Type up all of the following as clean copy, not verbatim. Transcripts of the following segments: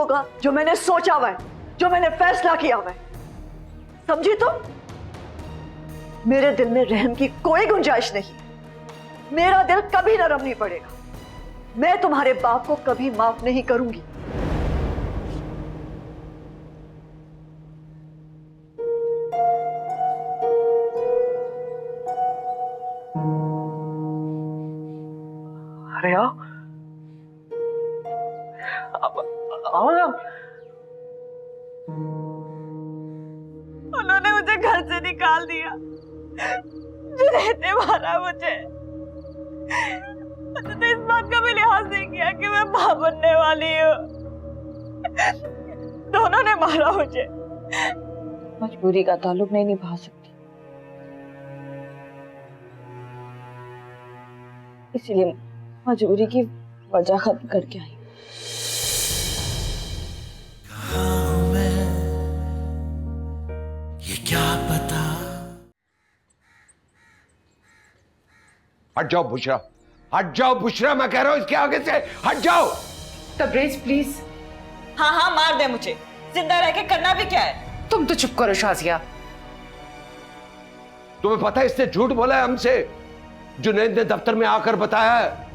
होगा जो मैंने सोचा हुआ है, जो मैंने फैसला किया हुआ है। समझी तुम? मेरे दिल में रहम की कोई गुंजाइश नहीं। मेरा दिल कभी नरम नहीं पड़ेगा। मैं तुम्हारे बाप को कभी माफ नहीं करूंगी। अरे आओ आओ ना। उन्होंने मुझे घर से निकाल दिया, जुनैद ने मारा मुझे। तो इस बात का भी लिहाज नहीं किया कि मैं मां बनने वाली हूँ। दोनों ने मारा मुझे। मजबूरी का ताल्लुक नहीं निभा सकती, इसीलिए मजबूरी की वजह खत्म करके आई। ये क्या पता। हट जाओ बुशरा, हट जाओ बुशरा, मैं कह रहा हूं इसके आगे से हट जाओ। तबरेज प्लीज। हाँ हाँ मार दे मुझे, जिंदा रह के करना भी क्या है। तुम तो चुप करो शाजिया। तुम्हें पता है इसने झूठ बोला है हमसे। जुनैद ने दफ्तर में आकर बताया है।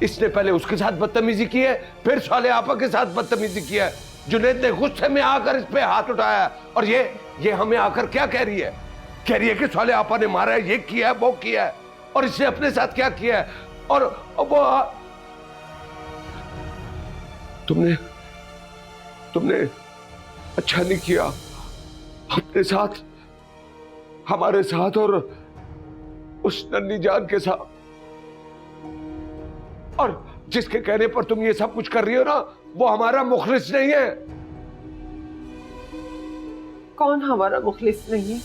इसने पहले उसके साथ बदतमीजी की है, फिर साले आपा के साथ बदतमीजी की है। जुनैद ने गुस्से में आकर इस पे हाथ उठाया और ये हमें आकर क्या कह रही है? कह रही है कि साले आपा ने मारा है, ये किया है, वो किया है, और इसने अपने साथ क्या किया है। और वो तुमने अच्छा नहीं किया अपने साथ, हमारे साथ और उस नन्ही जान के साथ। और जिसके कहने पर तुम ये सब कुछ कर रही हो ना, वो हमारा मुखलिस नहीं है। कौन हमारा मुखलिस नहीं है?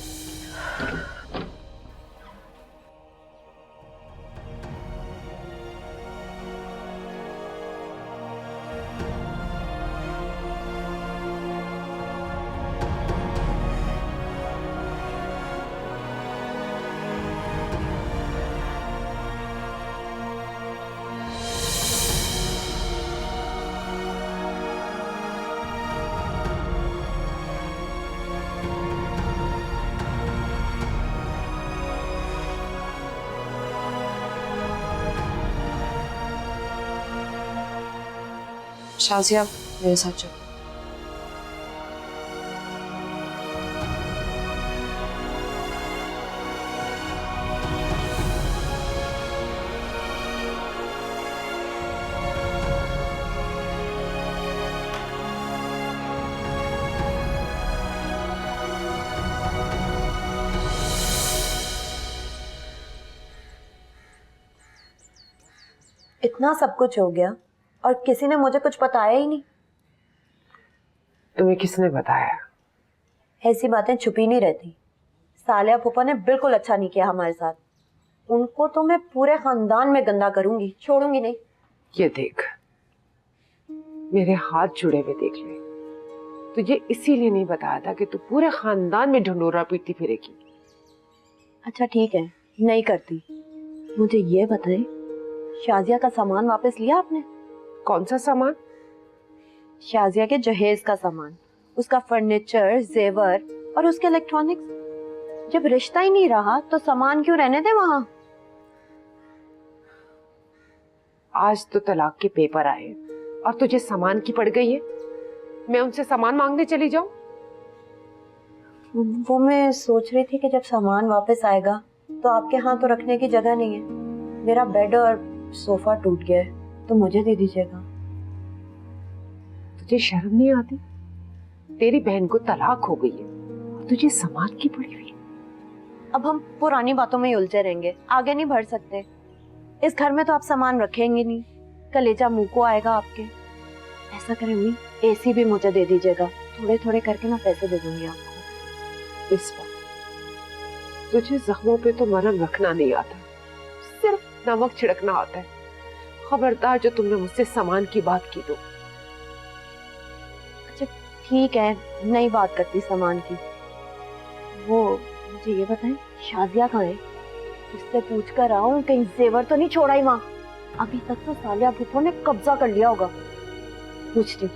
शाजिया मेरे साथ चलो। इतना सब कुछ हो गया और किसी ने मुझे कुछ बताया ही नहीं। तुम्हें किसने बताया? ऐसी बातें छुपी नहीं रहती। सालिया फूफा ने बिल्कुल अच्छा नहीं किया हमारे साथ। उनको तो मैं पूरे खानदान में गंदा करूंगी, छोड़ूंगी नहीं। ये देख, मेरे हाथ जुड़े हुए देख ले। तुझे इसीलिए नहीं बताया था कि तू पूरे खानदान में ढंढोरा पीटती फिरेगी। अच्छा ठीक है, नहीं करती। मुझे ये बताए, शाजिया का सामान वापस लिया आपने? कौन सा सामान? शाजिया के जहेज का सामान, उसका फर्नीचर, जेवर और उसके इलेक्ट्रॉनिक्स। जब रिश्ता ही नहीं रहा तो सामान क्यों रहने दे वहां? आज तो तलाक के पेपर आए और तुझे सामान की पड़ गई है। मैं उनसे सामान मांगने चली जाऊं? वो मैं सोच रही थी कि जब सामान वापस आएगा तो आपके यहाँ तो रखने की जगह नहीं है। मेरा बेड और सोफा टूट गया है, तो मुझे दे दीजिएगा। तुझे शर्म नहीं आती? तेरी बहन को तलाक हो गई है और तुझे सामान की पड़ी हुई है। अब हम पुरानी बातों में ही उलझे रहेंगे, आगे नहीं बढ़ सकते। इस घर में तो आप सामान रखेंगे नहीं, कलेजा मुंह को आएगा आपके। ऐसा करें अम्मी, एसी भी मुझे दे दीजिएगा। थोड़े थोड़े करके ना पैसे दे दूंगी आपको। इस बार तुझे जख्मों पे तो मरहम रखना नहीं आता, सिर्फ नमक छिड़कना आता है। खबरदार जो तुमने मुझसे सामान की बात की तो। अच्छा ठीक है, नई बात करती सामान की। वो मुझे ये बताएं, शाजिया कहाँ है? उससे पूछ कर आऊं कहीं जेवर तो नहीं छोड़ा ही वहां। अभी तक तो सालिया फूफो ने कब्जा कर लिया होगा। पूछती हूँ।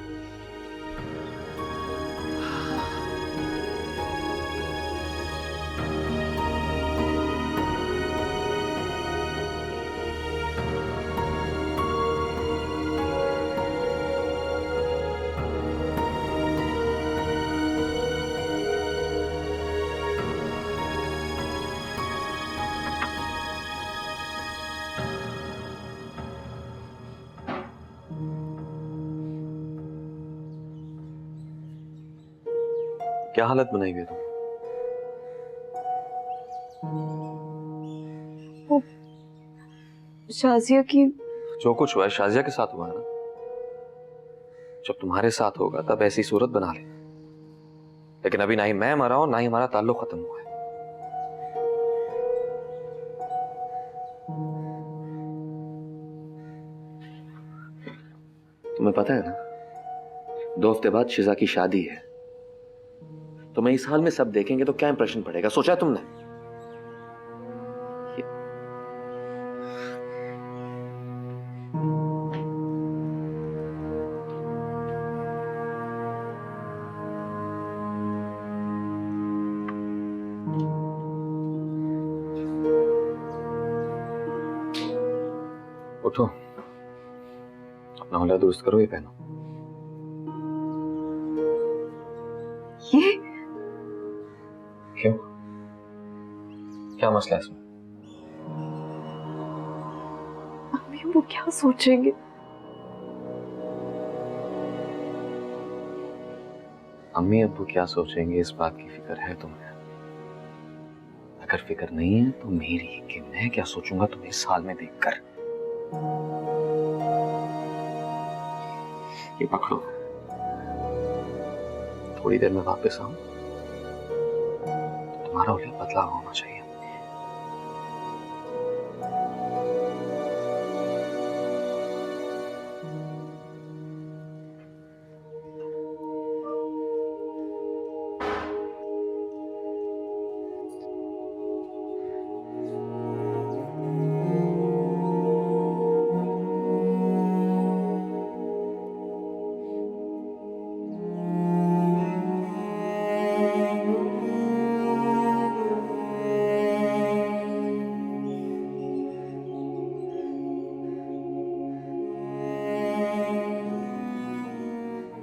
क्या हालत बनाई हुई है तुमने? शाजिया की जो कुछ हुआ है शाजिया के साथ हुआ है ना। जब तुम्हारे साथ होगा तब ऐसी सूरत बना ले, लेकिन अभी ना ही मैं मरा हूं ना ही हमारा ताल्लुक खत्म हुआ है। तुम्हें पता है ना, 2 हफ्ते बाद शिजा की शादी है। तो मैं इस हाल में सब देखेंगे तो क्या इंप्रेशन पड़ेगा, सोचा है तुमने? उठो, अपना हुलिया दुरुस्त करो, ये पहनो। ये क्यों? क्या मसला है इसमें? अम्मी वो क्या सोचेंगे? अम्मी अब्बू क्या सोचेंगे इस बात की फिक्र है तुम्हें? अगर फिक्र नहीं है तो मेरी कि मैं क्या सोचूंगा तुम्हें इस हाल में देखकर। ये पकड़ो, थोड़ी देर में वापस आऊं तो तुम्हारा हुलिया बदला होना चाहिए।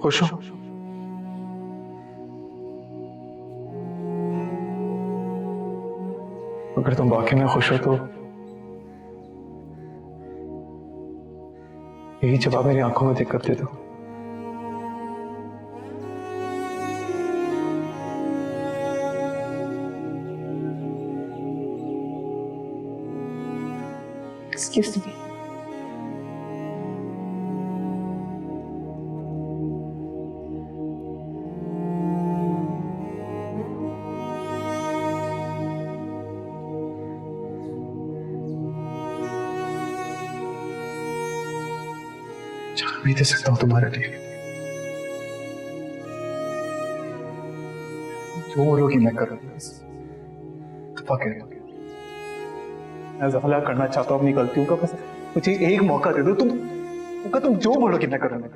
खुश हो? अगर तुम वाकई में खुश हो तो यही जवाब मेरी आंखों में देख कर दे दो। Excuse me. जान भी दे सकता हूं तुम्हारे लिए। जो बोलोगी मैं करूंगा। इत्तेफाक है। मैं ज़फला करना चाहता हूं अपनी गलतियों का, बस मुझे एक मौका दे दो। तुम जो बोलोगी मैं करूंगा।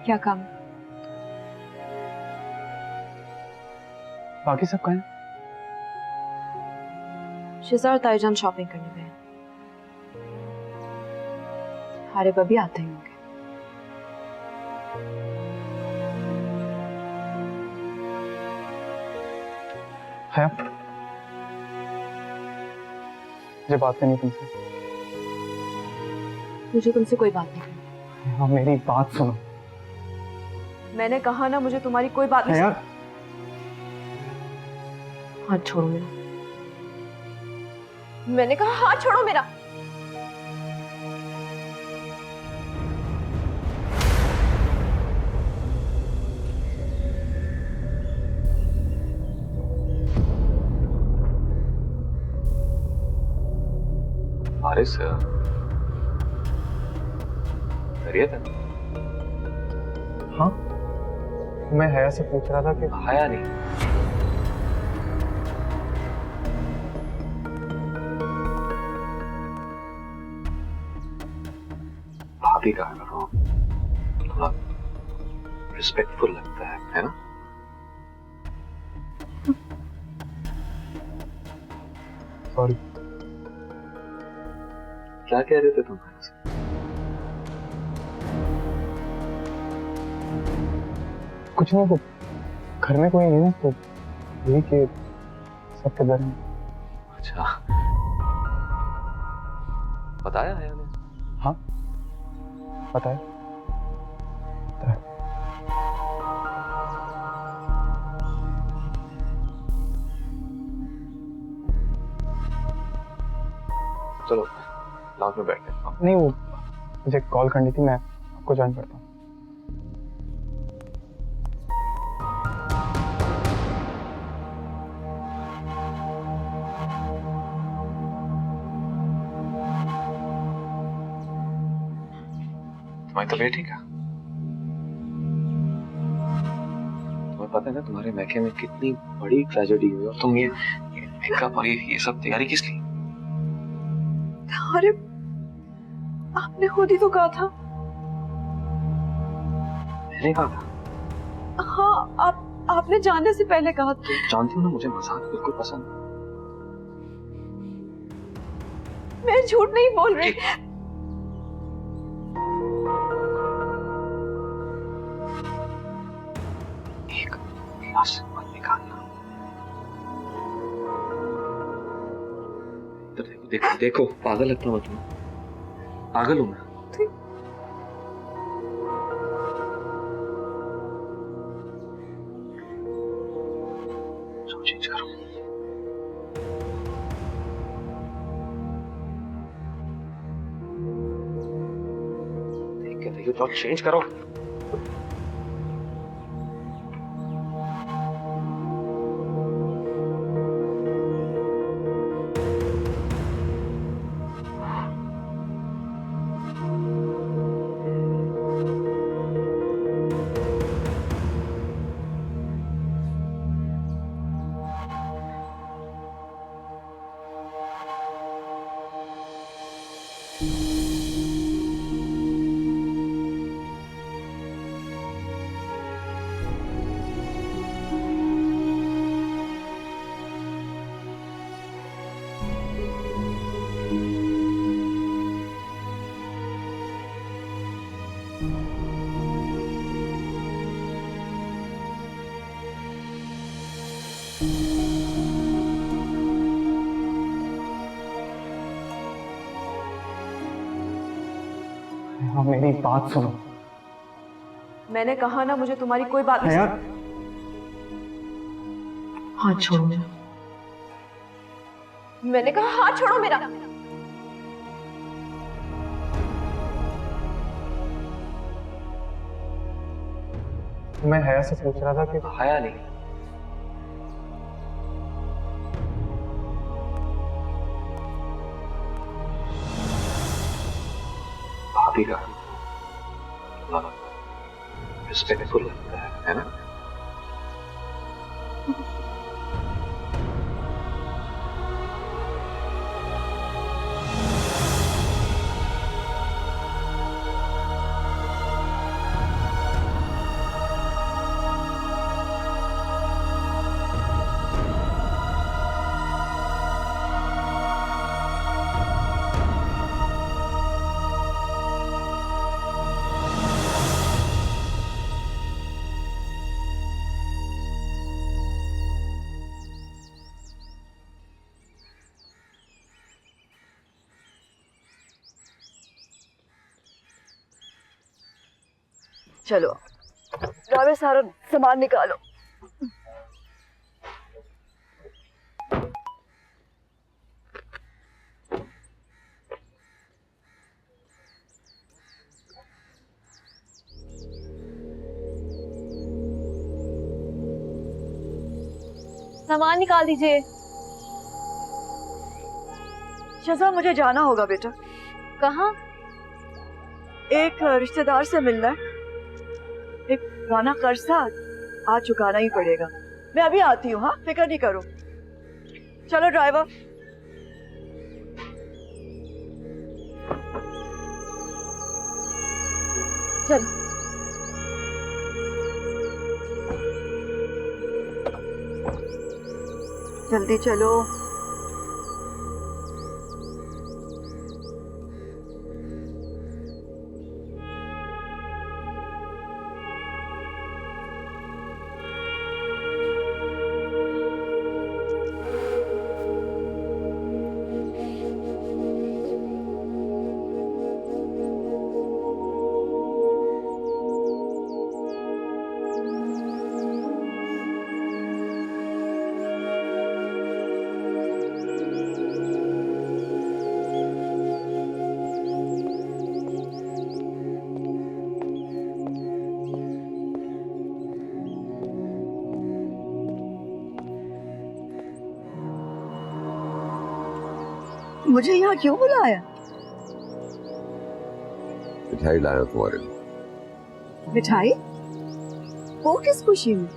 क्या काम? बाकी सब कहाँ हैं? शिजा और ताईजान शॉपिंग करने गए हैं। हारिब अभी आते ही होंगे। है मुझे बात करनी तुमसे। मुझे तुमसे कोई बात नहीं करनी। हाँ मेरी बात सुनो। मैंने कहा ना, मुझे तुम्हारी कोई बात नहीं। यार हाथ छोड़ो मेरा। मैंने कहा हाथ छोड़ो मेरा। हारिस खैरियत है? हाँ मैं हया से पूछ रहा था कि हया नहीं, भाभी कहा करो, थोड़ा रिस्पेक्टफुल लगता है ना? सॉरी। क्या कह रहे थे तुम हारिस? कुछ नहीं, वो घर में कोई नहीं है तो यही कि सबके घर में। अच्छा, बताया है ने? हाँ बताया। चलो लाउंज में बैठते हैं। नहीं वो मुझे कॉल करनी थी, मैं आपको ज्वाइन करता हूँ। तुम्हारी तबीयत ठीक है? तुम्हें पता है ना तुम्हारे मैके में कितनी बड़ी ट्रेजेडी हुई, और तुम ये मेकअप और ये सब तैयारी किस लिए? अरे आपने खुद ही तो कहा था। मैंने कहा था? हाँ, आपने जानने से पहले कहा था। जानती हो ना मुझे मजाक बिल्कुल पसंद नहीं। मैं झूठ नहीं बोल रही। एक गिलास मत निकालना। तो देखो देखो देखो, पागल लगता मत हूँ, पागल हूँ मैं। चेंज करो। देख के देखो, जाओ चेंज करो। हाँ मेरी बात सुनो। मैंने कहा ना, मुझे तुम्हारी कोई बात नहीं। यार हाथ छोड़ो मेरा। मैंने कहा हाथ छोड़ो मेरा। मैं हया से पूछ रहा था कि हया नहीं, भाभी का रिस्पेक्टफुल लगता है ना? चलो ड्राइवर सारा सामान निकालो। सामान निकाल दीजिए। शज़ा मुझे जाना होगा बेटा। कहाँ? एक रिश्तेदार से मिलना है। एक पुराना कर्ज था, आज चुकाना ही पड़ेगा। मैं अभी आती हूँ, हाँ फिक्र नहीं करो। चलो ड्राइवर। चलो जल्दी चलो। मुझे यहाँ क्यों बुलाया? मिठाई लाया तुम्हारे लिए। मिठाई? वो किस खुशी में?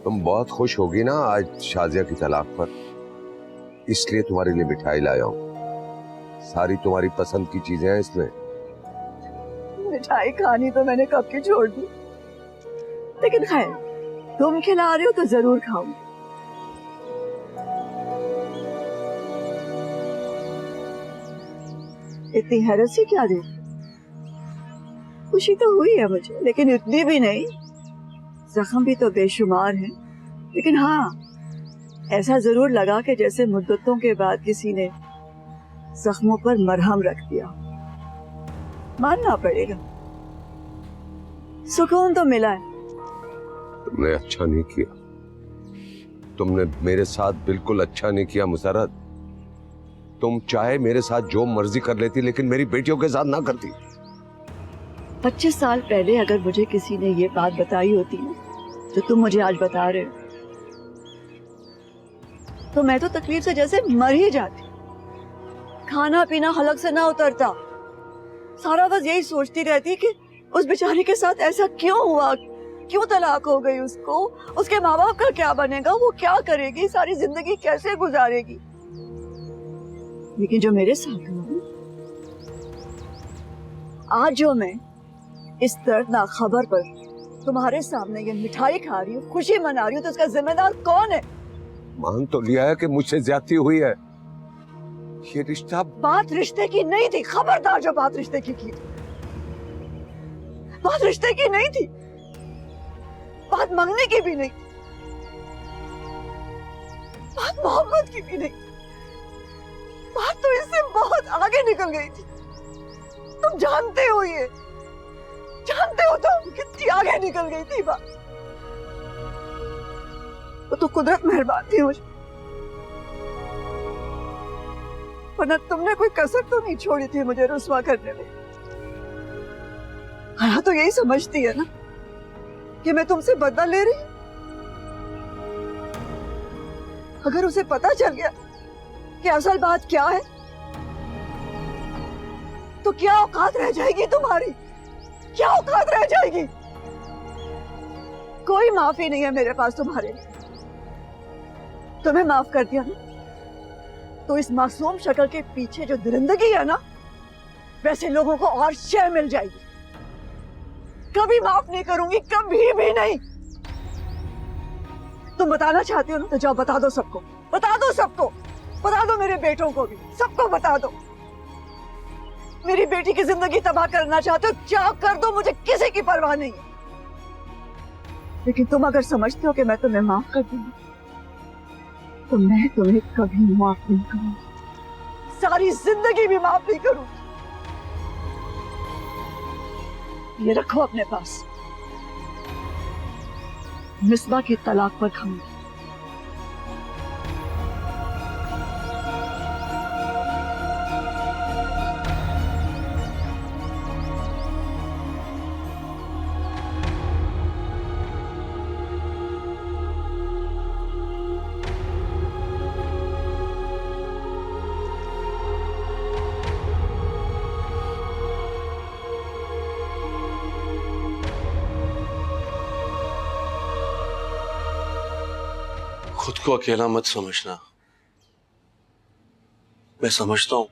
तुम बहुत खुश होगी ना आज शाजिया की तलाक पर, इसलिए तुम्हारे लिए मिठाई लाया हूँ। सारी तुम्हारी पसंद की चीजें हैं इसमें। मिठाई खानी तो मैंने कब की छोड़ दी, लेकिन खैर तुम खिला रहे हो तो जरूर खाऊंगी। इतनी हैरत से क्या दे? खुशी तो हुई है मुझे, लेकिन इतनी भी नहीं। जख्म भी तो बेशुमार है, लेकिन हाँ ऐसा जरूर लगा कि जैसे मुद्दतों के बाद किसी ने जख्मों पर मरहम रख दिया। मानना पड़ेगा, सुकून तो मिला है। तुमने अच्छा नहीं किया, तुमने मेरे साथ बिल्कुल अच्छा नहीं किया मुसर्रत। तुम चाहे मेरे साथ जो मर्जी कर लेती, लेकिन मेरी बेटियों के साथ ना करती। 25 साल पहले अगर मुझे किसी ने ये बात बताई होती ना, तो तुम मुझे आज बता रहे हो, तो मैं तो तकलीफ से जैसे मर ही जाती। खाना पीना हलक से ना उतरता। सारा बस यही सोचती रहती कि उस बेचारे के साथ ऐसा क्यों हुआ, क्यों तलाक हो गई उसको, उसके माँ बाप का क्या बनेगा, वो क्या करेगी, सारी जिंदगी कैसे गुजारेगी। लेकिन जो मेरे साथ हुआ, आज जो मैं इस दर्दनाक खबर पर तुम्हारे सामने ये मिठाई खा रही हूँ, खुशी मना रही हूँ, तो इसका जिम्मेदार कौन है? मान तो लिया है कि मुझसे ज्यादती हुई है। ये रिश्ता बात रिश्ते की नहीं थी। खबरदार जो बात रिश्ते की थी, बात रिश्ते की नहीं थी, बात मांगने की भी नहीं, बात मोहब्बत की भी नहीं। बात तो इससे बहुत आगे निकल गई थी। तुम जानते हो, ये जानते हो तुम कितनी आगे निकल गई थी बात। तो कुदरत मेहरबान थी मुझे, वरना तुमने कोई कसर तो नहीं छोड़ी थी मुझे रुस्वा करने में। हाँ तो यही समझती है ना कि मैं तुमसे बदला ले रही। अगर उसे पता चल गया कि असल बात क्या है, तो क्या औकात रह जाएगी तुम्हारी? क्या औकात रह जाएगी? कोई माफी नहीं है मेरे पास तुम्हारे लिए। तुम्हें माफ कर दिया ना, तो इस मासूम शक्ल के पीछे जो दरिंदगी है ना, वैसे लोगों को और शय मिल जाएगी। कभी माफ नहीं करूंगी, कभी भी नहीं। तुम बताना चाहते हो ना, तो जाओ बता दो सबको, बता दो सबको, बता दो मेरे बेटों को भी, सबको बता दो। मेरी बेटी की जिंदगी तबाह करना चाहते हो, क्या कर दो, मुझे किसी की परवाह नहीं है। लेकिन तुम अगर समझते हो कि मैं तुम्हें माफ कर दूंगी, तो मैं तुम्हें कभी माफ नहीं करूंगी, सारी जिंदगी भी माफ नहीं करूंगी। ये रखो अपने पास। मिसबा की तलाक पर खम। खुद को अकेला मत समझना। मैं समझता हूं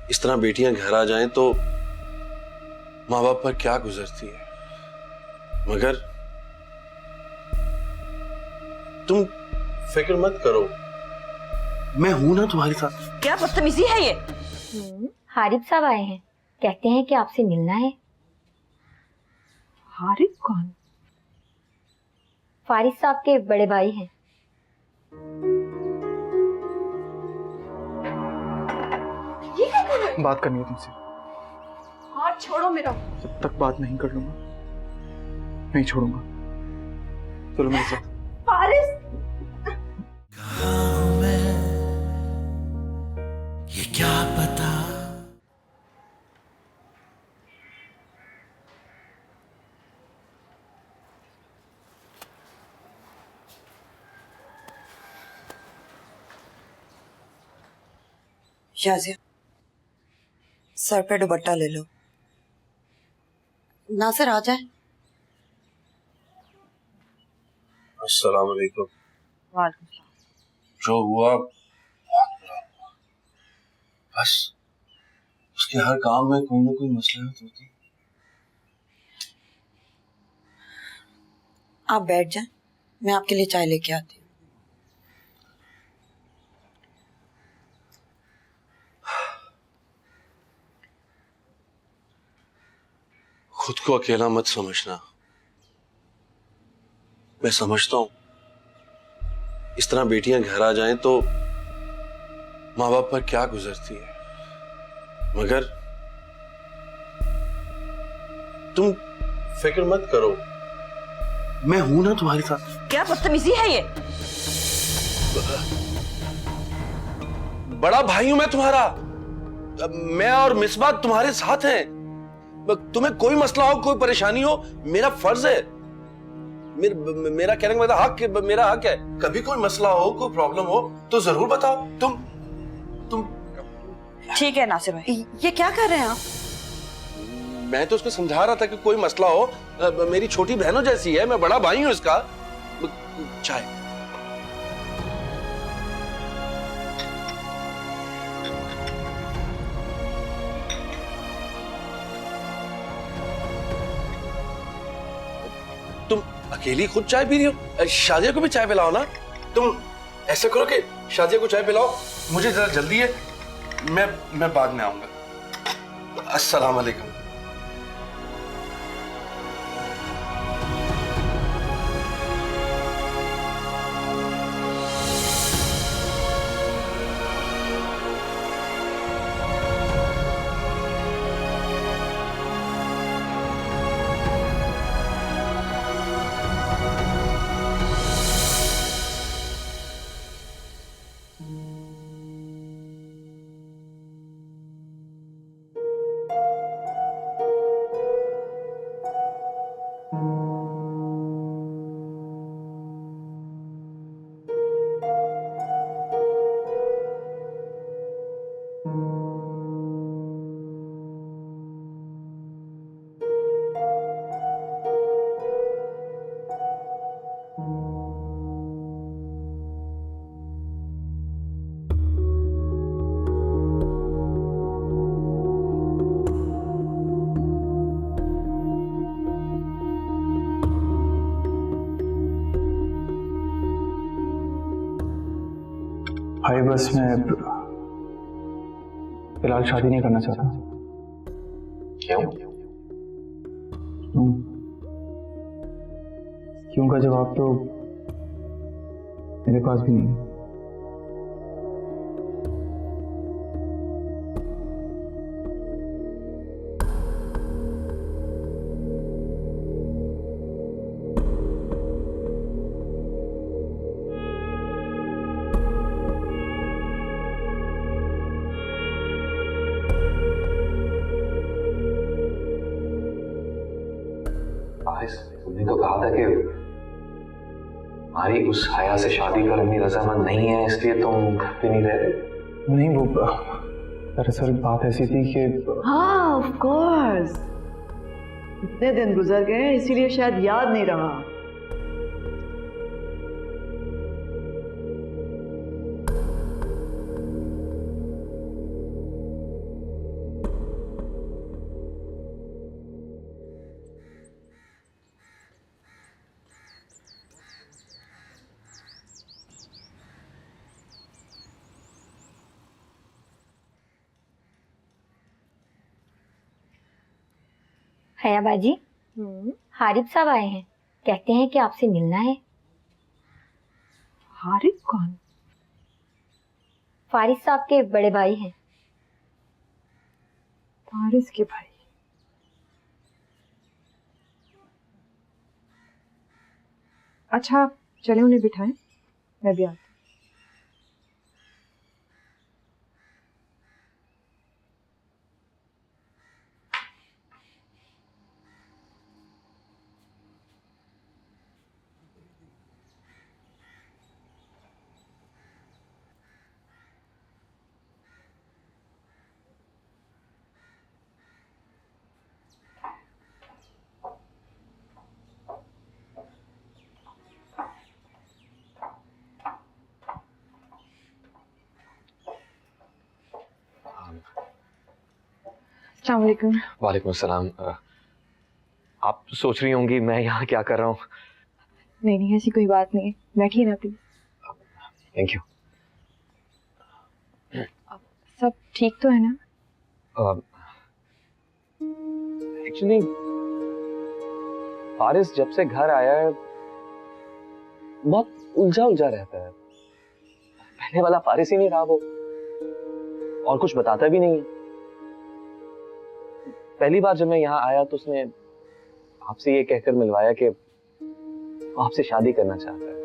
इस तरह बेटियां घर आ जाएं तो माँ बाप पर क्या गुजरती है, मगर तुम फिक्र मत करो, मैं हूं ना तुम्हारे साथ। क्या बदतमीजी है ये? हारिब साहब आए हैं, कहते हैं कि आपसे मिलना है। हारिब कौन? फारिस साहब के बड़े भाई हैं। बात करनी है तुमसे। हाथ छोड़ो मेरा। जब तक बात नहीं कर लूंगा नहीं छोड़ूंगा। चलो मेरे साथ। फारिस, ये क्या पता। शाजिया, सर पे दुपट्टा ले लो। नासिर आ जाए। अस्सलाम वालेकुम। वालेकुम। जो हुआ बहुत बुरा हुआ, बस उसके हर काम में कोई ना कोई मसला होती। आप बैठ जाएं, मैं आपके लिए चाय लेके आती हूँ। खुद को अकेला मत समझना। मैं समझता हूं इस तरह बेटियां घर आ जाएं तो माँ बाप पर क्या गुजरती है, मगर तुम फिक्र मत करो, मैं हूं ना तुम्हारे साथ। क्या बदतमीजी है ये? बड़ा भाई हूं मैं तुम्हारा। मैं और मिसबा तुम्हारे साथ हैं। तुम्हें कोई मसला हो, कोई परेशानी हो, मेरा फर्ज है, मेरा कहने का मतलब मेरा हक है। कभी कोई मसला हो, कोई प्रॉब्लम हो तो जरूर बताओ। तुम ठीक है नासिर भाई, ये क्या कर रहे हैं आप? मैं तो उसको समझा रहा था कि कोई मसला हो, मेरी छोटी बहनों जैसी है, मैं बड़ा भाई हूं इसका। चाय। तुम अकेली खुद चाय पी रही हो? शाजिया को भी चाय पिलाओ ना। तुम ऐसा करो कि शाजिया को चाय पिलाओ, मुझे जरा जल्दी है, मैं बाद में आऊंगा। अस्सलाम वालेकुम। भाई बस मैं फिलहाल शादी नहीं करना चाहता। क्यों? क्यों का जवाब तो मेरे पास भी नहीं है। फारिस, तुमने तो कहा था कि हमारी उस हया से शादी पर अम्मी रजामंद नहीं है, इसलिए तुम घर पे नहीं रह रहे। नहीं, वो दरअसल बात ऐसी थी कि हाँ ऑफ कोर्स, इतने दिन गुजर गए इसीलिए शायद याद नहीं रहा। हया बाजी, हारिब साहब आए हैं, कहते हैं कि आपसे मिलना है। हारिब कौन? फारिस साहब के बड़े भाई हैं। फारिस के भाई? अच्छा चले उन्हें बिठाएं, मैं भी आती। अस्सलाम वालेकुम। वालेकुम अस्सलाम। आप सोच रही होंगी मैं यहाँ क्या कर रहा हूँ। नहीं नहीं, ऐसी कोई बात नहीं है, बैठिए ना प्लीज। Thank you. सब ठीक तो है ना? एक्चुअली फारिस जब से घर आया है बहुत उलझा उलझा रहता है। पहले वाला फारिस ही नहीं रहा वो, और कुछ बताता भी नहीं है। पहली बार जब मैं यहाँ आया तो उसने आपसे ये कहकर मिलवाया कि वो आपसे शादी करना चाहता है,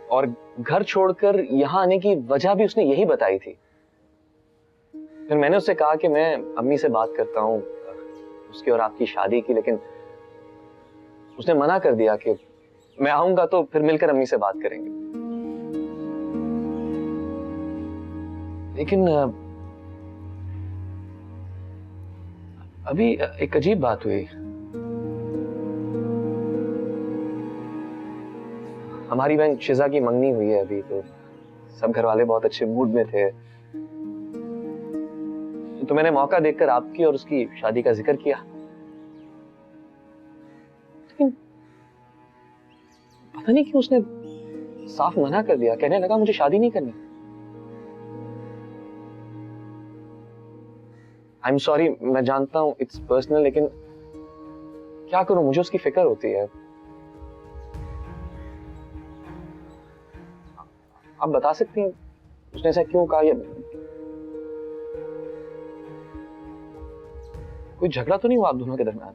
और घर छोड़कर यहाँ आने की वजह भी उसने यही बताई थी। फिर मैंने उससे कहा कि मैं अम्मी से बात करता हूँ उसकी और आपकी शादी की, लेकिन उसने मना कर दिया कि मैं आऊंगा तो फिर मिलकर अम्मी से बात करेंगे। लेकिन अभी एक अजीब बात हुई। हमारी बहन शिजा की मंगनी हुई है अभी, तो सब घर वाले बहुत अच्छे मूड में थे, तो मैंने मौका देखकर आपकी और उसकी शादी का जिक्र किया। लेकिन पता नहीं क्यों उसने साफ मना कर दिया, कहने लगा मुझे शादी नहीं करनी। आई एम सॉरी, मैं जानता हूं इट्स पर्सनल, लेकिन क्या करूं, मुझे उसकी फिक्र होती है। आप बता सकती हैं उसने ऐसा क्यों कहा? या कोई झगड़ा तो नहीं हुआ आप दोनों के दरमियान?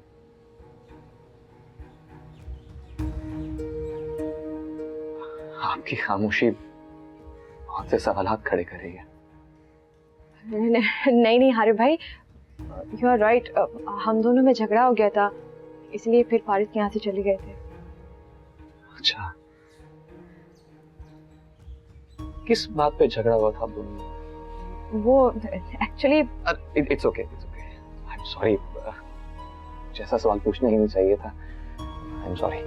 आपकी खामोशी बहुत से सवालात खड़े कर रही है। नहीं नहीं हारिब भाई, यू आर राइट, हम दोनों में झगड़ा हो गया था, इसलिए फिर फारिस के यहाँ से चले गए थे। अच्छा, किस बात पे झगड़ा हुआ था आप दोनों में? वो actually it's okay, I am sorry, जैसा सवाल पूछना ही नहीं चाहिए था। I am sorry.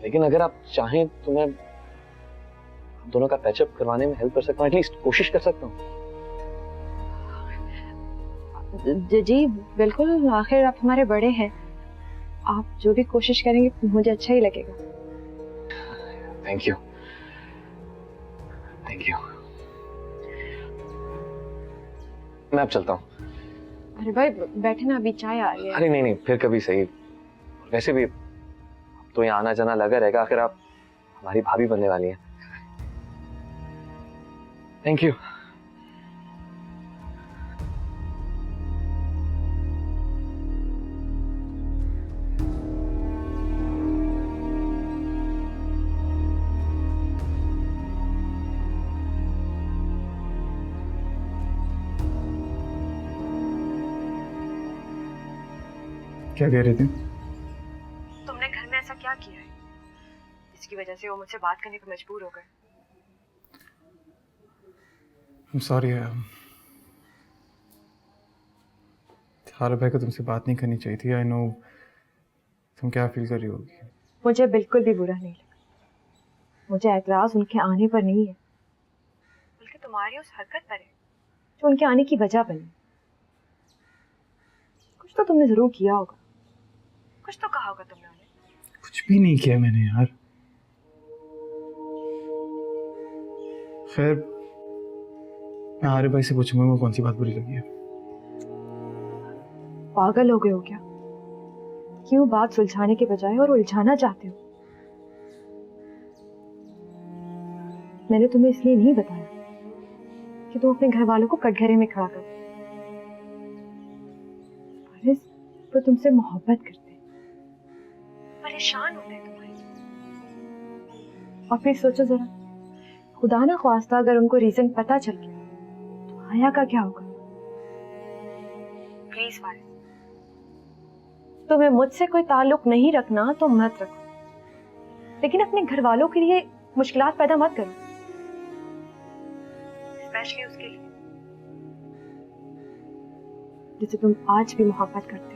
लेकिन अगर आप चाहें तो मैं दोनों का पैचअप करवाने में हेल्प कर सकता हूँ, एटलीस्ट कोशिश कर सकता हूँ। जी बिल्कुल, आखिर आप हमारे बड़े हैं, आप जो भी कोशिश करेंगे मुझे अच्छा ही लगेगा। Thank you, thank you. मैं अब चलता हूँ। अरे भाई बैठे ना, अभी चाय आ रही है। अरे नहीं नहीं, फिर कभी सही। वैसे भी तो यहाँ आना जाना लगा रहेगा, आखिर आप हमारी भाभी बनने वाली हैं। Thank you. क्या कह रही थी? तुमने घर में ऐसा क्या किया है इसकी वजह से वो मुझसे बात करने को मजबूर हो गए? I'm sorry, हारा भाई को तुमसे बात नहीं करनी चाहिए थी। आई नो तुम क्या फील कर रही होगी। मुझे बिल्कुल भी बुरा नहीं लगा। मुझे एतराज उनके आने पर नहीं है, बल्कि तुम्हारी उस हरकत पर है जो उनके आने की वजह बनी। कुछ तो तुमने जरूर किया होगा, कुछ तो कहा होगा तुमने उन्हें। कुछ भी नहीं किया मैंने यार। खैर मैं हारे भाई से पूछूंगा वो कौन सी बात बुरी लगी है। पागल हो गए हो क्या? क्यों बात सुलझाने के बजाय और उलझाना चाहते हो? मैंने तुम्हें इसलिए नहीं बताया कि तुम अपने घर वालों को कटघरे में खड़ा कर। वो तुमसे मोहब्बत करते हैं, परेशान होते हैं तुम्हारे। और फिर सोचो जरा, खुदा ना ख्वास्ता अगर उनको रीजन पता चल गया तो आया का क्या होगा? प्लीज फारिस, तुम्हें मुझसे कोई ताल्लुक नहीं रखना तो मत रखो, लेकिन अपने घर वालों के लिए मुश्किलात पैदा मत करो, स्पेशली उसके लिए जिसे तुम आज भी मोहब्बत करते हो।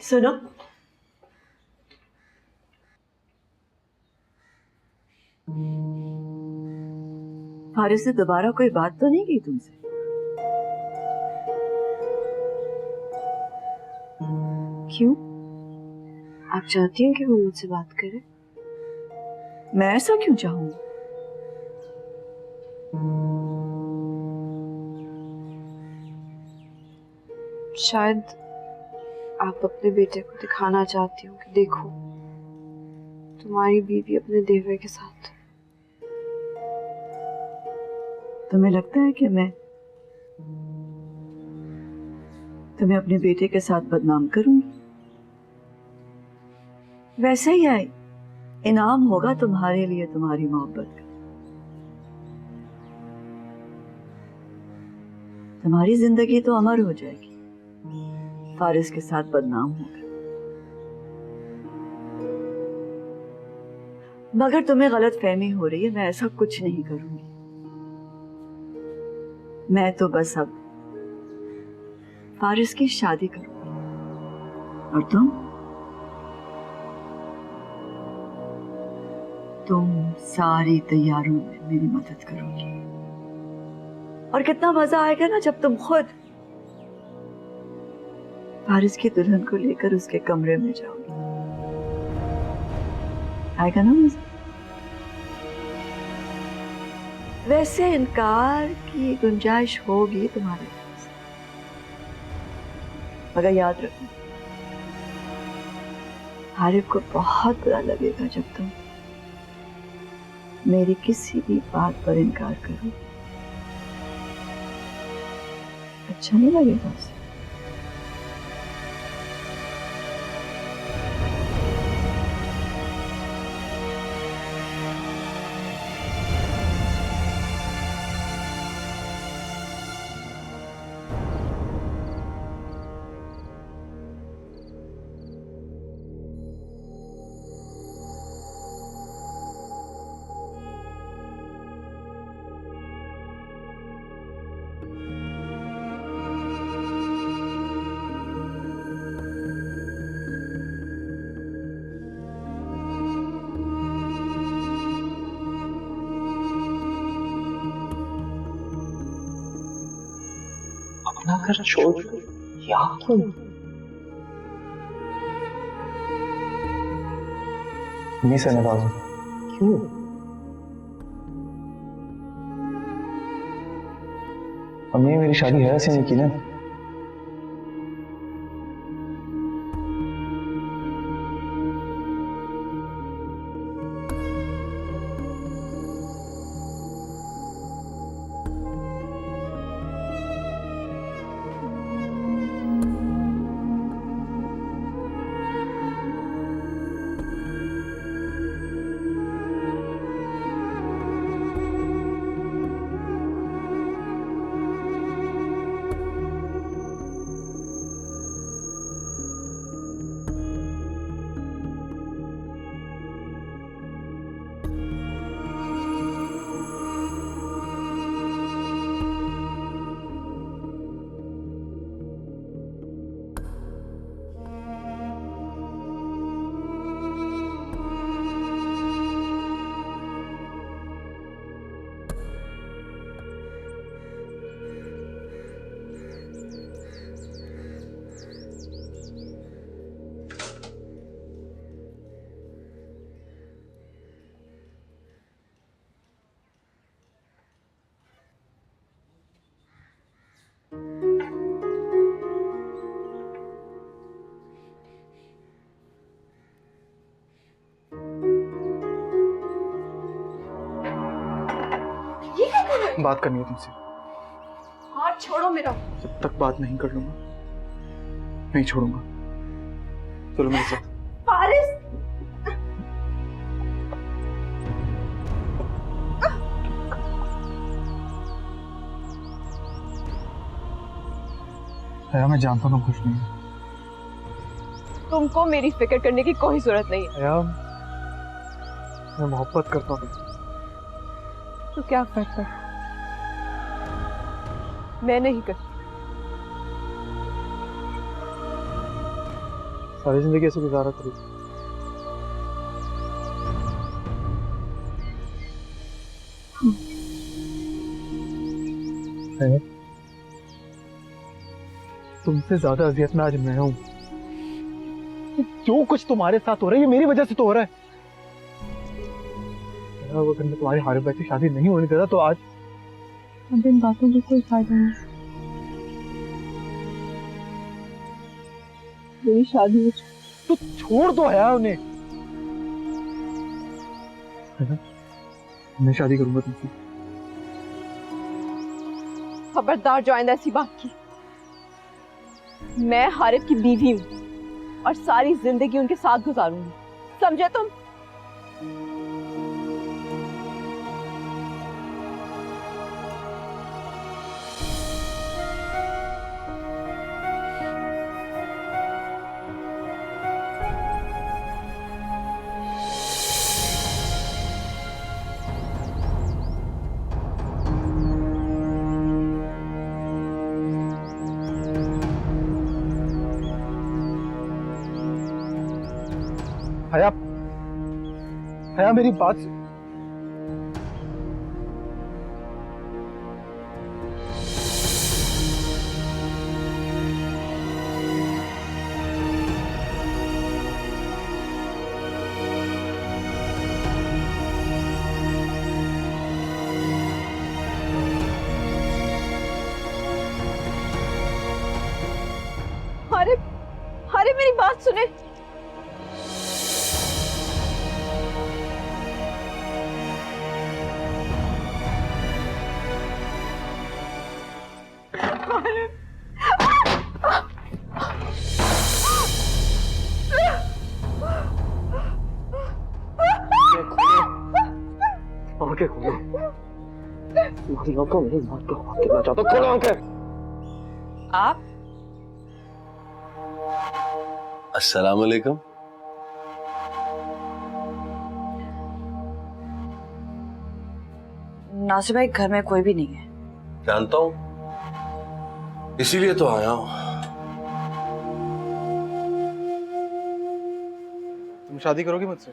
सुनो, फारिस ने दोबारा कोई बात तो नहीं की तुमसे? क्यों? आप चाहती हैं कि वो मुझसे बात करे? मैं ऐसा क्यों चाहूंगी? शायद आप अपने बेटे को दिखाना चाहती हो कि देखो तुम्हारी बीवी अपने देवर के साथ। तुम्हें लगता है कि मैं तुम्हें अपने बेटे के साथ बदनाम करूंगी? वैसे ही आई इनाम होगा तुम्हारे लिए तुम्हारी मोहब्बत का। तुम्हारी जिंदगी तो अमर हो जाएगी, फारिस के साथ बदनाम होगा। मगर तुम्हें गलत फहमी हो रही है, मैं ऐसा कुछ नहीं करूंगी। मैं तो बस अब फारिस की शादी करूंगी, और तुम सारी तैयारियों में मेरी मदद करोगी। और कितना मजा आएगा ना जब तुम खुद फारिस की दुल्हन को लेकर उसके कमरे में जाओगी। आएगा ना मजा? वैसे इनकार की गुंजाइश होगी तुम्हारे पास, मगर याद रखना, हारिफ को बहुत बुरा लगेगा जब तुम मेरी किसी भी बात पर इनकार करो। अच्छा नहीं लगेगा उसे। अपना घर छोड़ यहाँ क्यों? उन्हीं से नाराज हूं। क्यों? अम्मी मेरी शादी है ऐसे नहीं की ना। बात करनी है तुमसे। हाथ छोड़ो मेरा। जब तक बात नहीं कर लूंगा नहीं छोड़ूंगा। चलो मेरे साथ। फारिस, हया मैं जानता हूँ तुम खुश नहीं हो। तुमको मेरी फिक्र करने की कोई जरूरत नहीं है। हया मैं मोहब्बत करता हूँ। तो क्या फर्क है, मैं नहीं करती। सारी जिंदगी ऐसे गुजारा करूँ। तुमसे ज्यादा अजियत में आज मैं हूं। जो कुछ तुम्हारे साथ हो रहा है ये मेरी वजह से तो हो रहा है। अगर मैं तुम्हारी हारिफ भाई से शादी नहीं होने देता तो आज अब इन बातों का कोई फायदा नहीं। मेरी शादी हो तो छोड़ दो हया उन्हें। मैं शादी करूंगा तुमसे। खबरदार जो आइंदा ऐसी बात की। मैं हारिफ की बीवी हूँ और सारी जिंदगी उनके साथ गुजारूंगी, समझे तुम? हया हया मेरी बात हारिफ, हारिफ मेरी बात सुने। आंखें खोलो। को मेरी बात को कितना चाहता हूँ, खोलो आंखें। आप? अस्सलाम वालेकुम। नासिर भाई घर में कोई भी नहीं है। जानता हूं, इसीलिए तो आया हूं। तुम शादी करोगी मुझसे?